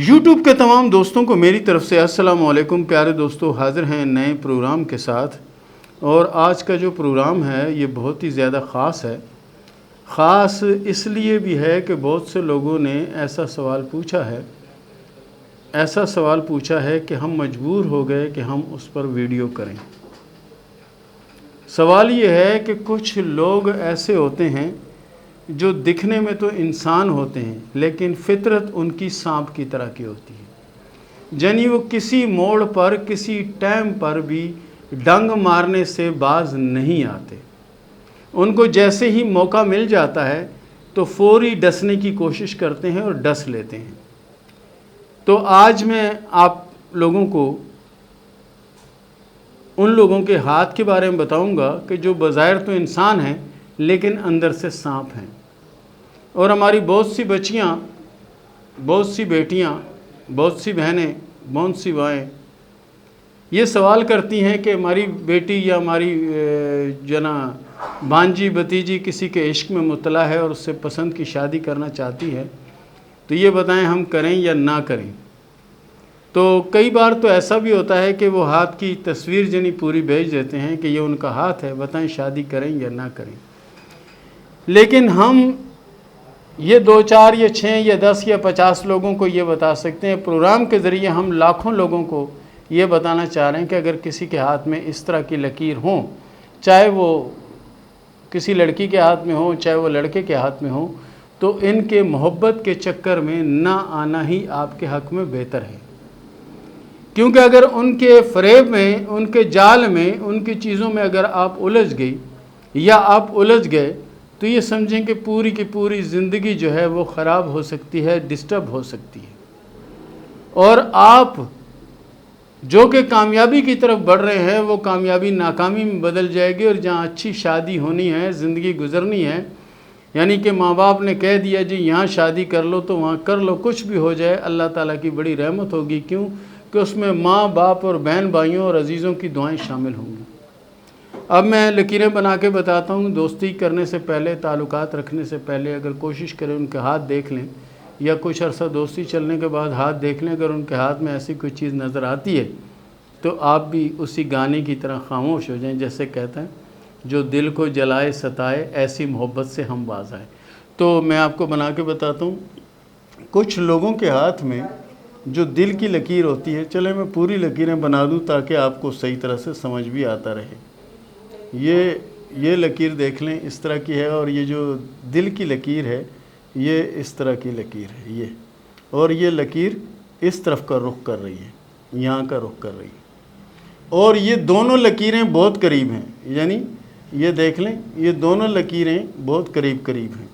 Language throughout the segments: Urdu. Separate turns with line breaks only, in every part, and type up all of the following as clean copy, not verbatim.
YouTube کے تمام دوستوں کو میری طرف سے السلام علیکم۔ پیارے دوستو، حاضر ہیں نئے پروگرام کے ساتھ، اور آج کا جو پروگرام ہے یہ بہت ہی زیادہ خاص ہے۔ خاص اس لیے بھی ہے کہ بہت سے لوگوں نے ایسا سوال پوچھا ہے کہ ہم مجبور ہو گئے کہ ہم اس پر ویڈیو کریں۔ سوال یہ ہے کہ کچھ لوگ ایسے ہوتے ہیں جو دکھنے میں تو انسان ہوتے ہیں لیکن فطرت ان کی سانپ کی طرح کی ہوتی ہے، یعنی وہ کسی موڑ پر کسی ٹائم پر بھی ڈنگ مارنے سے باز نہیں آتے۔ ان کو جیسے ہی موقع مل جاتا ہے تو فوری ڈسنے کی کوشش کرتے ہیں اور ڈس لیتے ہیں۔ تو آج میں آپ لوگوں کو ان لوگوں کے ہاتھ کے بارے میں بتاؤں گا کہ جو بظاہر تو انسان ہیں لیکن اندر سے سانپ ہیں۔ اور ہماری بہت سی بچیاں، بہت سی بیٹیاں، بہت سی بہنیں، بہت سی مائیں یہ سوال کرتی ہیں کہ ہماری بیٹی یا ہماری بھانجی بھتیجی کسی کے عشق میں مبتلا ہے اور اس سے پسند کی شادی کرنا چاہتی ہے، تو یہ بتائیں ہم کریں یا نہ کریں۔ تو کئی بار تو ایسا بھی ہوتا ہے کہ وہ ہاتھ کی تصویر پوری بھیج دیتے ہیں کہ یہ ان کا ہاتھ ہے، بتائیں شادی کریں یا نہ کریں۔ لیکن ہم یہ 2 4 یا 6 یا 10 یا 50 لوگوں کو یہ بتا سکتے ہیں، پروگرام کے ذریعے ہم لاکھوں لوگوں کو یہ بتانا چاہ رہے ہیں کہ اگر کسی کے ہاتھ میں اس طرح کی لکیر ہوں، چاہے وہ کسی لڑکی کے ہاتھ میں ہوں چاہے وہ لڑکے کے ہاتھ میں ہوں، تو ان کے محبت کے چکر میں نہ آنا ہی آپ کے حق میں بہتر ہے۔ کیونکہ اگر ان کے فریب میں، ان کے جال میں، ان کی چیزوں میں اگر آپ الجھ گئی یا آپ الجھ گئے تو یہ سمجھیں کہ پوری کی پوری زندگی جو ہے وہ خراب ہو سکتی ہے، ڈسٹرب ہو سکتی ہے، اور آپ جو کہ کامیابی کی طرف بڑھ رہے ہیں وہ کامیابی ناکامی میں بدل جائے گی۔ اور جہاں اچھی شادی ہونی ہے، زندگی گزرنی ہے، یعنی کہ ماں باپ نے کہہ دیا جی یہاں شادی کر لو تو وہاں کر لو، کچھ بھی ہو جائے اللہ تعالیٰ کی بڑی رحمت ہوگی۔ کیوں کہ اس میں ماں باپ اور بہن بھائیوں اور عزیزوں کی دعائیں شامل ہوں گی۔ اب میں لکیریں بنا کے بتاتا ہوں۔ دوستی کرنے سے پہلے، تعلقات رکھنے سے پہلے اگر کوشش کریں ان کے ہاتھ دیکھ لیں، یا کچھ عرصہ دوستی چلنے کے بعد ہاتھ دیکھ لیں، اگر ان کے ہاتھ میں ایسی کوئی چیز نظر آتی ہے تو آپ بھی اسی گانے کی طرح خاموش ہو جائیں، جیسے کہتا ہے جو دل کو جلائے ستائے ایسی محبت سے ہم باز آئے۔ تو میں آپ کو بنا کے بتاتا ہوں، کچھ لوگوں کے ہاتھ میں جو دل کی لکیر ہوتی ہے، چلے میں پوری لکیریں بنا دوں تاکہ آپ کو صحیح طرح سے سمجھ بھی آتا رہے۔ یہ لکیر دیکھ لیں اس طرح کی ہے، اور یہ جو دل کی لکیر ہے یہ اس طرح کی لکیر ہے یہ، اور یہ لکیر اس طرف کا رخ کر رہی ہے، یہاں کا رخ کر رہی ہے، اور یہ دونوں لکیریں بہت قریب ہیں، یعنی یہ دیکھ لیں یہ دونوں لکیریں بہت قریب ہیں۔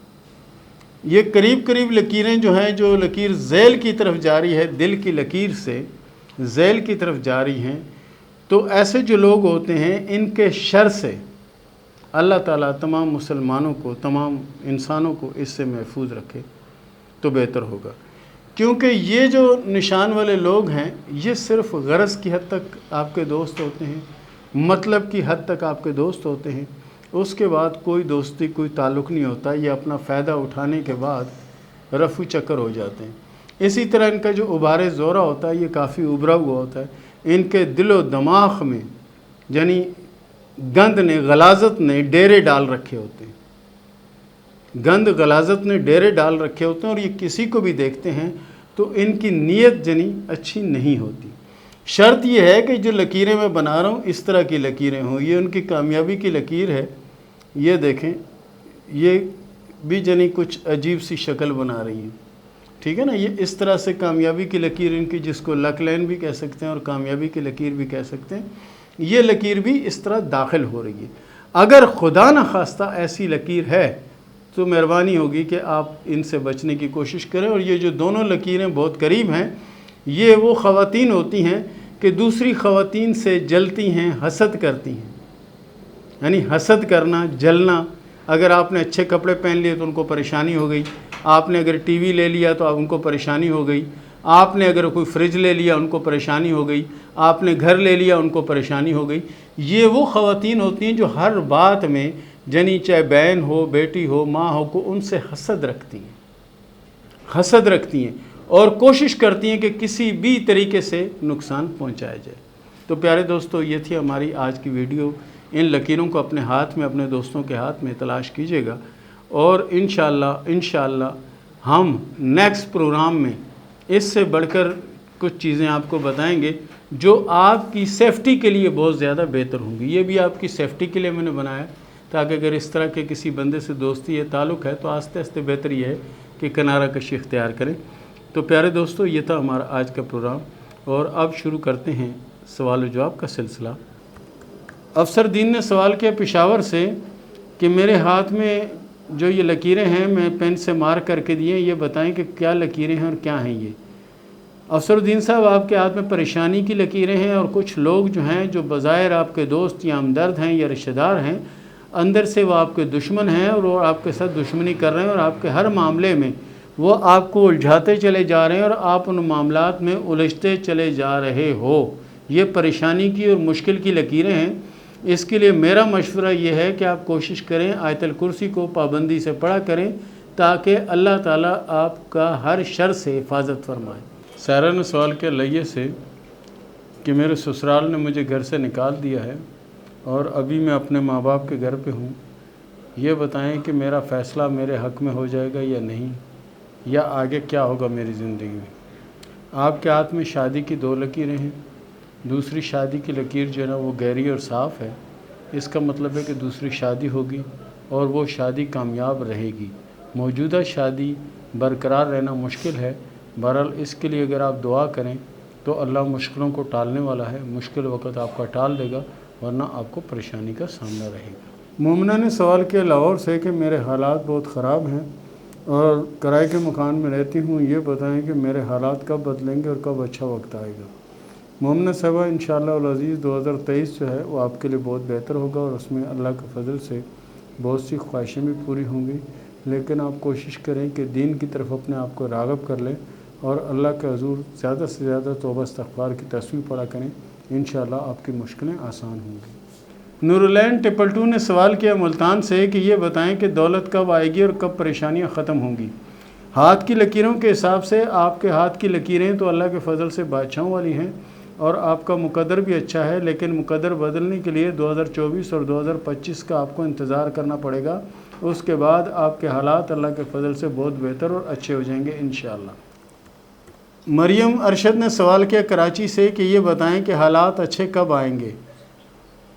یہ قریب لکیریں جو ہیں، جو لکیر ذیل کی طرف جاری ہے، دل کی لکیر سے ذیل کی طرف جاری ہیں، تو ایسے جو لوگ ہوتے ہیں ان کے شر سے اللہ تعالیٰ تمام مسلمانوں کو، تمام انسانوں کو اس سے محفوظ رکھے تو بہتر ہوگا۔ کیونکہ یہ جو نشان والے لوگ ہیں یہ صرف غرض کی حد تک آپ کے دوست ہوتے ہیں، مطلب کی حد تک آپ کے دوست ہوتے ہیں، اس کے بعد کوئی دوستی، کوئی تعلق نہیں ہوتا۔ یہ اپنا فائدہ اٹھانے کے بعد رفو چکر ہو جاتے ہیں۔ اسی طرح ان کا جو ابھارِ زورہ ہوتا ہے یہ کافی ابھرا ہوا ہوتا ہے۔ ان کے دل و دماغ میں یعنی گند نے، غلاظت نے ڈیرے ڈال رکھے ہوتے ہیں، گند غلاظت نے ڈیرے ڈال رکھے ہوتے ہیں، اور یہ کسی کو بھی دیکھتے ہیں تو ان کی نیت اچھی نہیں ہوتی۔ شرط یہ ہے کہ جو لکیریں میں بنا رہا ہوں اس طرح کی لکیریں ہوں۔ یہ ان کی کامیابی کی لکیر ہے، یہ دیکھیں یہ بھی کچھ عجیب سی شکل بنا رہی ہیں، ٹھیک ہے نا۔ یہ اس طرح سے کامیابی کی لکیر ان کی، جس کو لک لائن بھی کہہ سکتے ہیں اور کامیابی کی لکیر بھی کہہ سکتے ہیں، یہ لکیر بھی اس طرح داخل ہو رہی ہے۔ اگر خدا نخواستہ ایسی لکیر ہے تو مہربانی ہوگی کہ آپ ان سے بچنے کی کوشش کریں۔ اور یہ جو دونوں لکیریں بہت قریب ہیں، یہ وہ خواتین ہوتی ہیں کہ دوسری خواتین سے جلتی ہیں، حسد کرتی ہیں، یعنی حسد کرنا، جلنا۔ اگر آپ نے اچھے کپڑے پہن لیے تو ان کو پریشانی ہو گئی، آپ نے اگر ٹی وی لے لیا تو ان کو پریشانی ہو گئی، آپ نے اگر کوئی فریج لے لیا ان کو پریشانی ہو گئی، آپ نے گھر لے لیا ان کو پریشانی ہو گئی۔ یہ وہ خواتین ہوتی ہیں جو ہر بات میں چاہے بہن ہو، بیٹی ہو، ماں ہو، کو ان سے حسد رکھتی ہیں، اور کوشش کرتی ہیں کہ کسی بھی طریقے سے نقصان پہنچایا جائے۔ تو پیارے دوستو، یہ تھی ہماری آج کی ویڈیو۔ ان لکیروں کو اپنے ہاتھ میں، اپنے دوستوں کے ہاتھ میں تلاش کیجیے گا، اور انشاءاللہ ہم نیکسٹ پروگرام میں اس سے بڑھ کر کچھ چیزیں آپ کو بتائیں گے جو آپ کی سیفٹی کے لیے بہت زیادہ بہتر ہوں گی۔ یہ بھی آپ کی سیفٹی کے لیے میں نے بنایا، تاکہ اگر اس طرح کے کسی بندے سے دوستی ہے، تعلق ہے، تو آہستہ آہستہ بہتر یہ ہے کہ کنارہ کشی اختیار کریں۔ تو پیارے دوستو، یہ تھا ہمارا آج کا پروگرام، اور اب شروع کرتے ہیں سوال و جواب کا سلسلہ۔ افسر دین نے سوال کیا پشاور سے کہ میرے ہاتھ میں جو یہ لکیریں ہیں میں پین سے مار کر کے دیے، یہ بتائیں کہ کیا لکیریں ہیں اور کیا ہیں یہ؟ افسر الدین صاحب، آپ کے ہاتھ میں پریشانی کی لکیریں ہیں، اور کچھ لوگ جو ہیں جو بظاہر آپ کے دوست یا ہمدرد ہیں یا رشتہ دار ہیں، اندر سے وہ آپ کے دشمن ہیں، اور وہ آپ کے ساتھ دشمنی کر رہے ہیں، اور آپ کے ہر معاملے میں وہ آپ کو الجھاتے چلے جا رہے ہیں، اور آپ ان معاملات میں الجھتے چلے جا رہے ہو۔ یہ پریشانی کی اور مشکل کی لکیریں ہیں۔ اس کے لیے میرا مشورہ یہ ہے کہ آپ کوشش کریں آیت الکرسی کو پابندی سے پڑھا کریں، تاکہ اللہ تعالیٰ آپ کا ہر شر سے حفاظت فرمائے۔ سارہ نے سوال کیا لئیے سے کہ میرے سسرال نے مجھے گھر سے نکال دیا ہے، اور ابھی میں اپنے ماں باپ کے گھر پہ ہوں۔ یہ بتائیں کہ میرا فیصلہ میرے حق میں ہو جائے گا یا نہیں، یا آگے کیا ہوگا میری زندگی میں؟ آپ کے ہاتھ میں شادی کی 2 لکیریں ہیں۔ دوسری شادی کی لکیر جو ہے نا وہ گہری اور صاف ہے۔ اس کا مطلب ہے کہ دوسری شادی ہوگی، اور وہ شادی کامیاب رہے گی۔ موجودہ شادی برقرار رہنا مشکل ہے۔ بہرحال اس کے لیے اگر آپ دعا کریں تو اللہ مشکلوں کو ٹالنے والا ہے، مشکل وقت آپ کا ٹال دے گا، ورنہ آپ کو پریشانی کا سامنا رہے گا۔ مومنہ نے سوال کیا لاہور سے کہ میرے حالات بہت خراب ہیں اور کرائے کے مکان میں رہتی ہوں، یہ بتائیں کہ میرے حالات کب بدلیں گے اور کب اچھا وقت آئے گا؟ مومنہ صاحبہ، انشاءاللہ العزیز 2023 جو ہے وہ آپ کے لیے بہت بہتر ہوگا، اور اس میں اللہ کے فضل سے بہت سی خواہشیں بھی پوری ہوں گی، لیکن آپ کوشش کریں کہ دین کی طرف اپنے آپ کو راغب کر لیں، اور اللہ کے حضور زیادہ سے زیادہ توبہ استغفار کی تسبیح پڑھا کریں۔ انشاءاللہ آپ کی مشکلیں آسان ہوں گی۔ نورالعین 222 نے سوال کیا ملتان سے کہ یہ بتائیں کہ دولت کب آئے گی اور کب پریشانیاں ختم ہوں گی؟ ہاتھ کی لکیروں کے حساب سے آپ کے ہاتھ کی لکیریں تو اللہ کے فضل سے بادشاہوں والی ہیں، اور آپ کا مقدر بھی اچھا ہے، لیکن مقدر بدلنے کے لیے 2024 اور 2025 کا آپ کو انتظار کرنا پڑے گا۔ اس کے بعد آپ کے حالات اللہ کے فضل سے بہت بہتر اور اچھے ہو جائیں گے انشاءاللہ۔ مریم ارشد نے سوال کیا کراچی سے کہ یہ بتائیں کہ حالات اچھے کب آئیں گے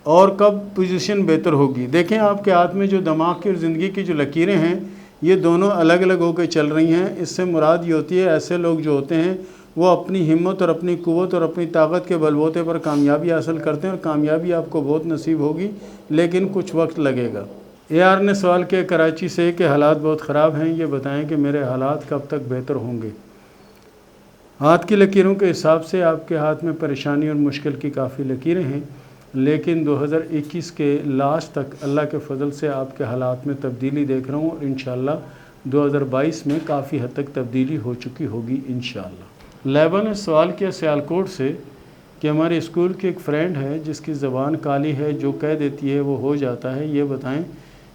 اور کب پوزیشن بہتر ہوگی؟ دیکھیں، آپ کے ہاتھ میں جو دماغ کی اور زندگی کی جو لکیریں ہیں یہ دونوں الگ الگ ہو کے چل رہی ہیں۔ اس سے مراد یہ ہوتی ہے ایسے لوگ جو ہوتے ہیں وہ اپنی ہمت اور اپنی قوت اور اپنی طاقت کے بلبوتے پر کامیابی حاصل کرتے ہیں، اور کامیابی آپ کو بہت نصیب ہوگی، لیکن کچھ وقت لگے گا۔ AR نے سوال کیا کراچی سے کہ حالات بہت خراب ہیں، یہ بتائیں کہ میرے حالات کب تک بہتر ہوں گے؟ ہاتھ کی لکیروں کے حساب سے آپ کے ہاتھ میں پریشانی اور مشکل کی کافی لکیریں ہیں، لیکن 2021 کے لاسٹ تک اللہ کے فضل سے آپ کے حالات میں تبدیلی دیکھ رہا ہوں، اور انشاءاللہ 2022 میں کافی حد تک تبدیلی ہو چکی ہوگی انشاءاللہ۔ لیبا نے سوال کیا سیالکوٹ سے کہ ہمارے اسکول کی ایک فرینڈ ہے جس کی زبان کالی ہے، جو کہہ دیتی ہے وہ ہو جاتا ہے، یہ بتائیں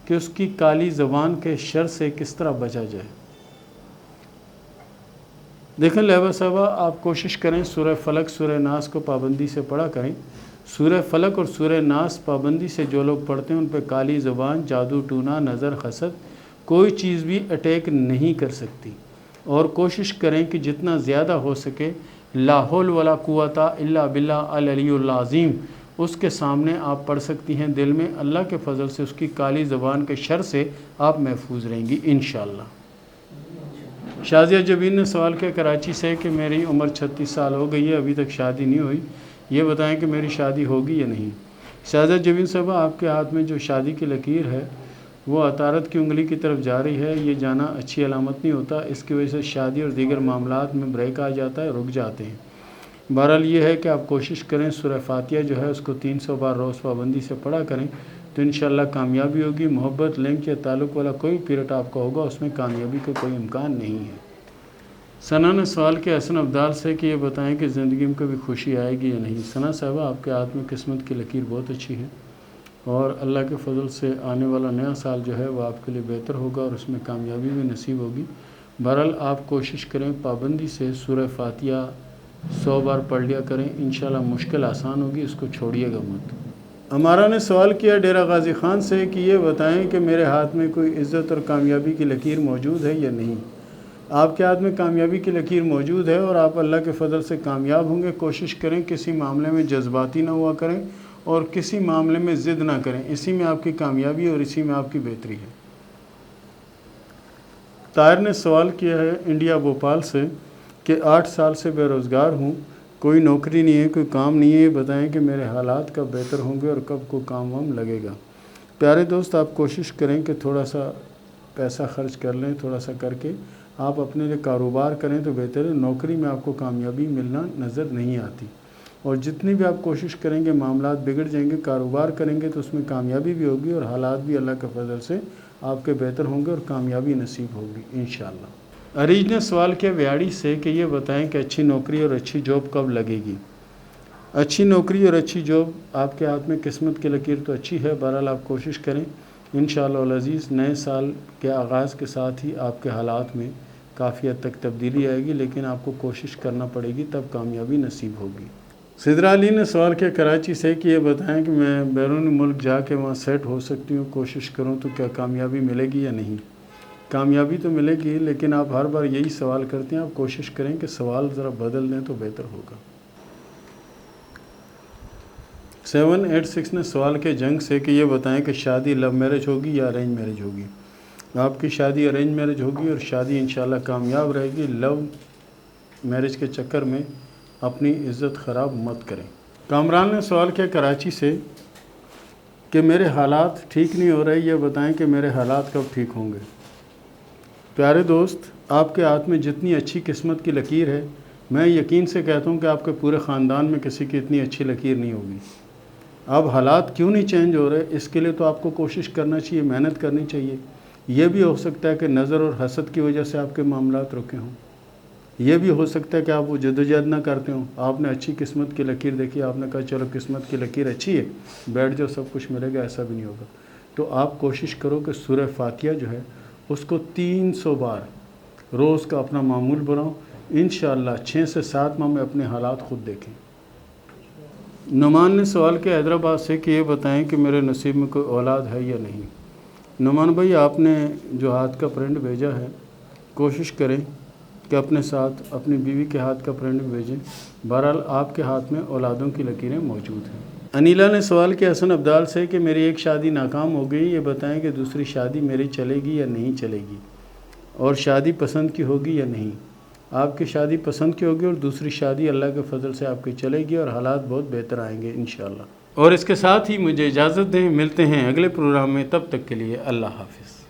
کہ اس کی کالی زبان کے شر سے کس طرح بچا جائے؟ دیکھیں لیبا صاحبہ، آپ کوشش کریں سورہ فلق سورہ ناس کو پابندی سے پڑھا کریں۔ سورہ فلق اور سورہ ناس پابندی سے جو لوگ پڑھتے ہیں ان پہ کالی زبان، جادو ٹونا، نظر، حسد کوئی چیز بھی اٹیک نہیں کر سکتی، اور کوشش کریں کہ جتنا زیادہ ہو سکے لا حول ولا قوت الا باللہ العلی العظیم اس کے سامنے آپ پڑھ سکتی ہیں دل میں۔ اللہ کے فضل سے اس کی کالی زبان کے شر سے آپ محفوظ رہیں گی انشاءاللہ۔ شازیہ جبین نے سوال کیا کراچی سے کہ میری عمر 36 سال ہو گئی ہے، ابھی تک شادی نہیں ہوئی، یہ بتائیں کہ میری شادی ہوگی یا نہیں؟ شازیہ جبین صاحبہ، آپ کے ہاتھ میں جو شادی کی لکیر ہے وہ عطارد کی انگلی کی طرف جا رہی ہے، یہ جانا اچھی علامت نہیں ہوتا، اس کی وجہ سے شادی اور دیگر معاملات میں بریک آ جاتا ہے، رک جاتے ہیں۔ بہرحال یہ ہے کہ آپ کوشش کریں سورہ فاتحہ جو ہے اس کو 300 بار روز پابندی سے پڑھا کریں، تو انشاءاللہ کامیابی ہوگی۔ محبت، لنک یا تعلق والا کوئی پیریڈ آپ کا ہوگا، اس میں کامیابی کا کوئی امکان نہیں ہے۔ ثنا نے سوال کیا حسن ابدال سے کہ یہ بتائیں کہ زندگی میں کبھی خوشی آئے گی یا نہیں؟ ثنا صاحبہ، آپ کے ہاتھ میں قسمت کی لکیر بہت اچھی ہے، اور اللہ کے فضل سے آنے والا نیا سال جو ہے وہ آپ کے لیے بہتر ہوگا، اور اس میں کامیابی بھی نصیب ہوگی۔ بہرحال آپ کوشش کریں پابندی سے سورہ فاتحہ 100 بار پڑھ لیا کریں، انشاءاللہ مشکل آسان ہوگی، اس کو چھوڑیے گا مت۔ ہمارا نے سوال کیا ڈیرہ غازی خان سے کہ یہ بتائیں کہ میرے ہاتھ میں کوئی عزت اور کامیابی کی لکیر موجود ہے یا نہیں۔ آپ کے ہاتھ میں کامیابی کی لکیر موجود ہے اور آپ اللہ کے فضل سے کامیاب ہوں گے۔ کوشش کریں کسی معاملے میں جذباتی نہ ہوا کریں اور کسی معاملے میں ضد نہ کریں، اسی میں آپ کی کامیابی اور اسی میں آپ کی بہتری ہے۔ طاہر نے سوال کیا ہے انڈیا بھوپال سے کہ 8 سال سے بے روزگار ہوں، کوئی نوکری نہیں ہے، کوئی کام نہیں ہے، یہ بتائیں کہ میرے حالات کب بہتر ہوں گے اور کب کو کام وام لگے گا۔ پیارے دوست، آپ کوشش کریں کہ تھوڑا سا پیسہ خرچ کر لیں، تھوڑا سا کر کے آپ اپنے لیے کاروبار کریں تو بہتر ہے۔ نوکری میں آپ کو کامیابی ملنا نظر نہیں آتی، اور جتنی بھی آپ کوشش کریں گے معاملات بگڑ جائیں گے۔ کاروبار کریں گے تو اس میں کامیابی بھی ہوگی اور حالات بھی اللہ کے فضل سے آپ کے بہتر ہوں گے اور کامیابی نصیب ہوگی انشاءاللہ۔ عریج نے سوال کیا ویاڑی سے کہ یہ بتائیں کہ اچھی نوکری اور اچھی جاب کب لگے گی۔ اچھی نوکری اور اچھی جاب آپ کے ہاتھ میں قسمت کی لکیر تو اچھی ہے، بہرحال آپ کوشش کریں انشاءاللہ العزیز نئے سال کے آغاز کے ساتھ ہی آپ کے حالات میں کافی حد تک تبدیلی آئے گی، لیکن آپ کو کوشش کرنا پڑے گی، تب کامیابی نصیب ہوگی۔ سدرا علی نے سوال کیا کراچی سے کہ یہ بتائیں کہ میں بیرون ملک جا کے وہاں سیٹ ہو سکتی ہوں، کوشش کروں تو کیا کامیابی ملے گی یا نہیں۔ کامیابی تو ملے گی، لیکن آپ ہر بار یہی سوال کرتے ہیں، آپ کوشش کریں کہ سوال ذرا بدل دیں تو بہتر ہوگا۔ 786 نے سوال کیا جنگ سے کہ یہ بتائیں کہ شادی لو میرج ہوگی یا ارینج میرج ہوگی۔ آپ کی شادی ارینج میرج ہوگی اور شادی انشاءاللہ کامیاب رہے گی۔ لو میرج کے چکر میں اپنی عزت خراب مت کریں۔ کامران نے سوال کیا کراچی سے کہ میرے حالات ٹھیک نہیں ہو رہے، یہ بتائیں کہ میرے حالات کب ٹھیک ہوں گے۔ پیارے دوست، آپ کے ہاتھ میں جتنی اچھی قسمت کی لکیر ہے، میں یقین سے کہتا ہوں کہ آپ کے پورے خاندان میں کسی کی اتنی اچھی لکیر نہیں ہوگی۔ اب حالات کیوں نہیں چینج ہو رہے، اس کے لیے تو آپ کو کوشش کرنا چاہیے، محنت کرنی چاہیے۔ یہ بھی ہو سکتا ہے کہ نظر اور حسد کی وجہ سے آپ کے معاملات رکے ہوں، یہ بھی ہو سکتا ہے کہ آپ وہ جدوجہد نہ کرتے ہوں۔ آپ نے اچھی قسمت کی لکیر دیکھی، آپ نے کہا چلو قسمت کی لکیر اچھی ہے، بیٹھ جاؤ سب کچھ ملے گا، ایسا بھی نہیں ہوگا۔ تو آپ کوشش کرو کہ سورہ فاتحہ جو ہے اس کو 300 بار روز کا اپنا معمول بناؤ، انشاءاللہ 6 سے 7 ماہ میں اپنے حالات خود دیکھیں۔ نعمان نے سوال کیا حیدرآباد سے کہ یہ بتائیں کہ میرے نصیب میں کوئی اولاد ہے یا نہیں۔ نعمان بھائی، آپ نے جو ہاتھ کا پرنٹ بھیجا ہے، کوشش کریں کہ اپنے ساتھ اپنی بیوی کے ہاتھ کا پرنٹ بھیجیں، بہرحال آپ کے ہاتھ میں اولادوں کی لکیریں موجود ہیں۔ انیلا نے سوال کیا حسن عبدال سے کہ میری ایک شادی ناکام ہو گئی، یہ بتائیں کہ دوسری شادی میری چلے گی یا نہیں چلے گی، اور شادی پسند کی ہوگی یا نہیں۔ آپ کی شادی پسند کی ہوگی اور دوسری شادی اللہ کے فضل سے آپ کی چلے گی اور حالات بہت بہتر آئیں گے انشاءاللہ۔ اور اس کے ساتھ ہی مجھے اجازت دیں، ملتے ہیں اگلے پروگرام میں، تب تک کے لیے اللہ حافظ۔